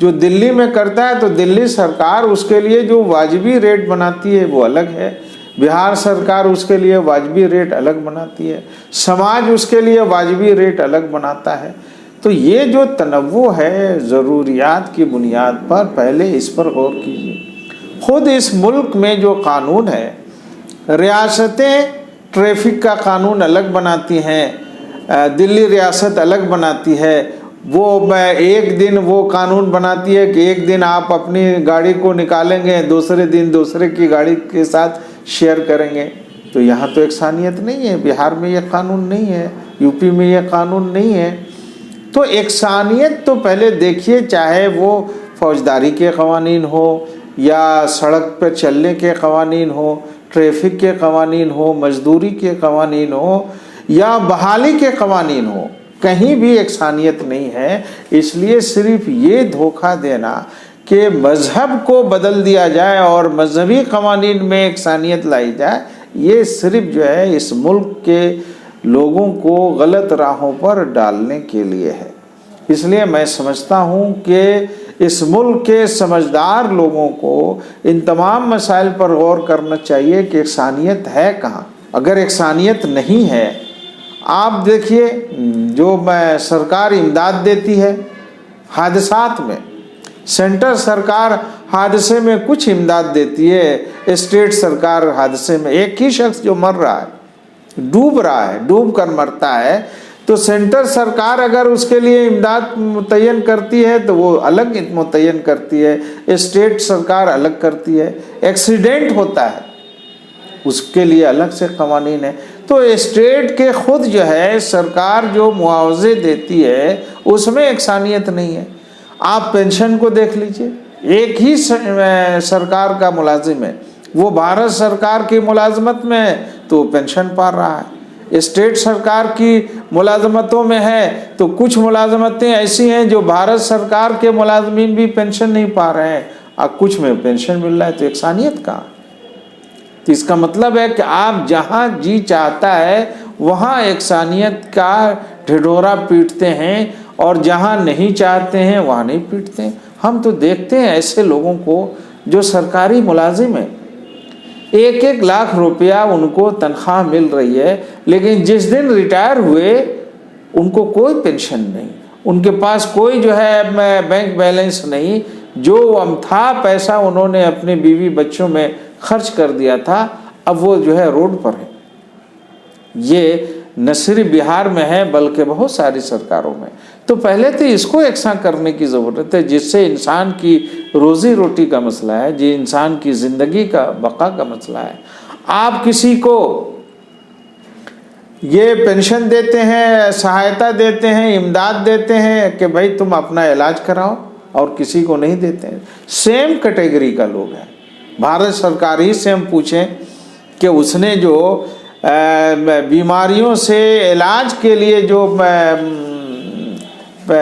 جو دلی میں کرتا ہے تو دلی سرکار اس کے لیے جو واجبی ریٹ بناتی ہے وہ الگ ہے، بہار سرکار اس کے لیے واجبی ریٹ الگ بناتی ہے، سماج اس کے لیے واجبی ریٹ الگ بناتا ہے۔ تو یہ جو تنوع ہے ضروریات کی بنیاد پر، پہلے اس پر غور کیجیے۔ خود اس ملک میں جو قانون ہے، ریاستیں ٹریفک کا قانون الگ بناتی ہیں، دلی ریاست الگ بناتی ہے، وہ ایک دن وہ قانون بناتی ہے کہ ایک دن آپ اپنی گاڑی کو نکالیں گے، دوسرے دن دوسرے کی گاڑی کے ساتھ شیئر کریں گے۔ تو یہاں تو یکسانیت نہیں ہے، بہار میں یہ قانون نہیں ہے، یو پی میں یہ قانون نہیں ہے۔ تو یکسانیت تو پہلے دیکھیے، چاہے وہ فوجداری کے قوانین ہو یا سڑک پر چلنے کے قوانین ہو، ٹریفک کے قوانین ہو، مزدوری کے قوانین ہو یا بحالی کے قوانین ہو، کہیں بھی یکسانیت نہیں ہے۔ اس لیے صرف یہ دھوکہ دینا کہ مذہب کو بدل دیا جائے اور مذہبی قوانین میں یکسانیت لائی جائے، یہ صرف جو ہے اس ملک کے لوگوں کو غلط راہوں پر ڈالنے کے لیے ہے۔ اس لیے میں سمجھتا ہوں کہ اس ملک کے سمجھدار لوگوں کو ان تمام مسائل پر غور کرنا چاہیے کہ یکسانیت ہے کہاں۔ اگر یکسانیت نہیں ہے، آپ دیکھیے جو سرکار امداد دیتی ہے حادثات میں، سینٹر سرکار حادثے میں کچھ امداد دیتی ہے، اسٹیٹ سرکار حادثے میں ایک ہی شخص جو مر رہا ہے، ڈوب رہا ہے، ڈوب کر مرتا ہے، تو سینٹر سرکار اگر اس کے لیے امداد متعین کرتی ہے تو وہ الگ متعین کرتی ہے، اسٹیٹ سرکار الگ کرتی ہے۔ ایکسیڈنٹ ہوتا ہے اس کے لیے الگ سے قوانین ہے۔ تو اسٹیٹ کے خود جو ہے سرکار جو معاوضے دیتی ہے اس میں یکسانیت نہیں ہے۔ آپ پینشن کو دیکھ لیجئے، ایک ہی سرکار کا ملازم ہے، وہ بھارت سرکار کی ملازمت میں ہے تو پینشن پا رہا ہے، اسٹیٹ سرکار کی ملازمتوں میں ہے تو کچھ ملازمتیں ایسی ہیں جو بھارت سرکار کے ملازمین بھی پینشن نہیں پا رہے ہیں اور کچھ میں پینشن مل رہا ہے، تو یکسانیت کہاں؟ تو اس کا مطلب ہے کہ آپ جہاں جی چاہتا ہے وہاں یکسانیت کا ڈھڈورا پیٹتے ہیں اور جہاں نہیں چاہتے ہیں وہاں نہیں پیٹتے ہیں۔ ہم تو دیکھتے ہیں ایسے لوگوں کو جو سرکاری ملازم ہیں، 1-1 لاکھ روپیہ ان کو تنخواہ مل رہی ہے، لیکن جس دن ریٹائر ہوئے ان کو کوئی پینشن نہیں، ان کے پاس کوئی جو ہے بینک بیلنس نہیں، جو تھا پیسہ انہوں نے اپنے بیوی بچوں میں خرچ کر دیا تھا، اب وہ جو ہے روڈ پر ہے۔ یہ نہ صرف بہار میں ہے بلکہ بہت ساری سرکاروں میں۔ تو پہلے تو اس کو یکساں کرنے کی ضرورت ہے، جس سے انسان کی روزی روٹی کا مسئلہ ہے، جو انسان کی زندگی کا بقا کا مسئلہ ہے۔ آپ کسی کو یہ پینشن دیتے ہیں، سہایتا دیتے ہیں، امداد دیتے ہیں کہ بھائی تم اپنا علاج کراؤ، اور کسی کو نہیں دیتے ہیں۔ سیم کیٹیگری کا لوگ ہیں۔ بھارت سرکار ہی سے ہم پوچھیں کہ اس نے جو بیماریوں سے علاج کے لیے جو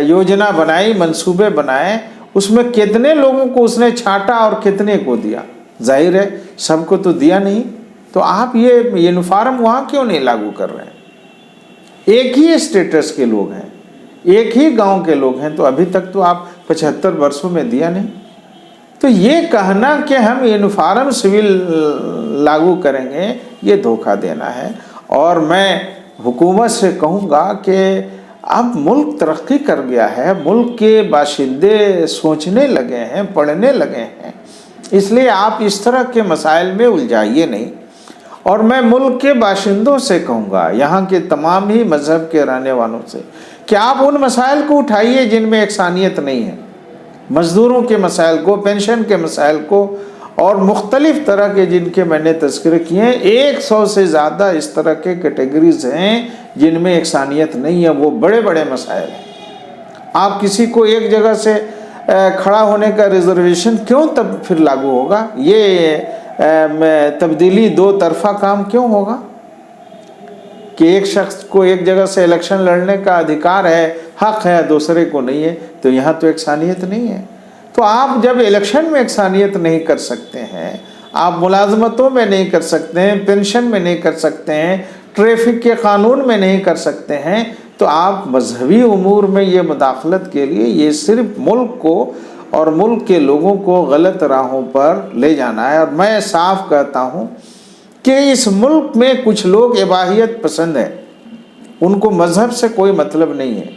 یوجنا بنائی، منصوبے بنائے، اس میں کتنے لوگوں کو اس نے چھانٹا اور کتنے کو دیا؟ ظاہر ہے سب کو تو دیا نہیں۔ تو آپ یہ یونیفارم وہاں کیوں نہیں لاگو کر رہے ہیں؟ ایک ہی اسٹیٹس کے لوگ ہیں، ایک ہی گاؤں کے لوگ ہیں، تو ابھی تک تو آپ 75 برسوں میں دیا نہیں۔ تو یہ کہنا کہ ہم یونیفارم سول لاگو کریں گے، یہ دھوکہ دینا ہے۔ اور میں حکومت سے کہوں گا کہ اب ملک ترقی کر گیا ہے، ملک کے باشندے سوچنے لگے ہیں، پڑھنے لگے ہیں، اس لیے آپ اس طرح کے مسائل میں الجھائیے نہیں۔ اور میں ملک کے باشندوں سے کہوں گا، یہاں کے تمام ہی مذہب کے رہنے والوں سے، کہ آپ ان مسائل کو اٹھائیے جن میں یکسانیت نہیں ہے، مزدوروں کے مسائل کو، پینشن کے مسائل کو، اور مختلف طرح کے جن کے میں نے تذکرے کیے ہیں۔ 100 سے زیادہ اس طرح کے کیٹیگریز ہیں جن میں یکسانیت نہیں ہے، وہ بڑے بڑے مسائل ہیں۔ آپ کسی کو ایک جگہ سے کھڑا ہونے کا ریزرویشن کیوں تب پھر لاگو ہوگا؟ یہ تبدیلی دو طرفہ کام کیوں ہوگا کہ ایک شخص کو ایک جگہ سے الیکشن لڑنے کا ادھیکار ہے، حق ہے، دوسرے کو نہیں ہے؟ تو یہاں تو یکسانیت نہیں ہے۔ تو آپ جب الیکشن میں یکسانیت نہیں کر سکتے ہیں، آپ ملازمتوں میں نہیں کر سکتے ہیں، پینشن میں نہیں کر سکتے ہیں، ٹریفک کے قانون میں نہیں کر سکتے ہیں، تو آپ مذہبی امور میں یہ مداخلت کے لیے یہ صرف ملک کو اور ملک کے لوگوں کو غلط راہوں پر لے جانا ہے۔ اور میں صاف کہتا ہوں کہ اس ملک میں کچھ لوگ اباحیت پسند ہیں، ان کو مذہب سے کوئی مطلب نہیں ہے۔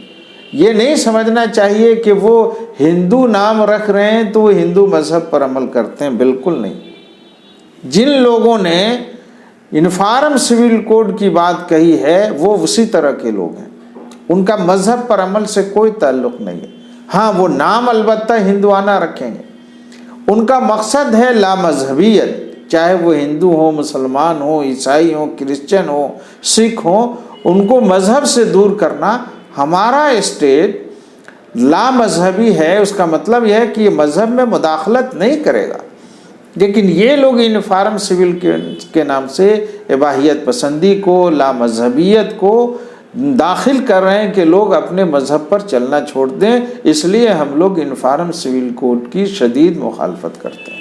یہ نہیں سمجھنا چاہیے کہ وہ ہندو نام رکھ رہے ہیں تو وہ ہندو مذہب پر عمل کرتے ہیں، بالکل نہیں۔ جن لوگوں نے یونیفارم سول کوڈ کی بات کہی ہے وہ اسی طرح کے لوگ ہیں، ان کا مذہب پر عمل سے کوئی تعلق نہیں ہے۔ ہاں وہ نام البتہ ہندوانہ رکھیں گے، ان کا مقصد ہے لامذہبیت، چاہے وہ ہندو ہوں، مسلمان ہوں، عیسائی ہوں، کرسچن ہوں، سکھ ہوں، ان کو مذہب سے دور کرنا۔ ہمارا اسٹیٹ لامذہبی ہے، اس کا مطلب یہ ہے کہ یہ مذہب میں مداخلت نہیں کرے گا، لیکن یہ لوگ یونیفارم سول کے نام سے اباحیت پسندی کو، لامذہبیت کو داخل کر رہے ہیں کہ لوگ اپنے مذہب پر چلنا چھوڑ دیں۔ اس لیے ہم لوگ یونیفارم سول کوڈ کی شدید مخالفت کرتے ہیں۔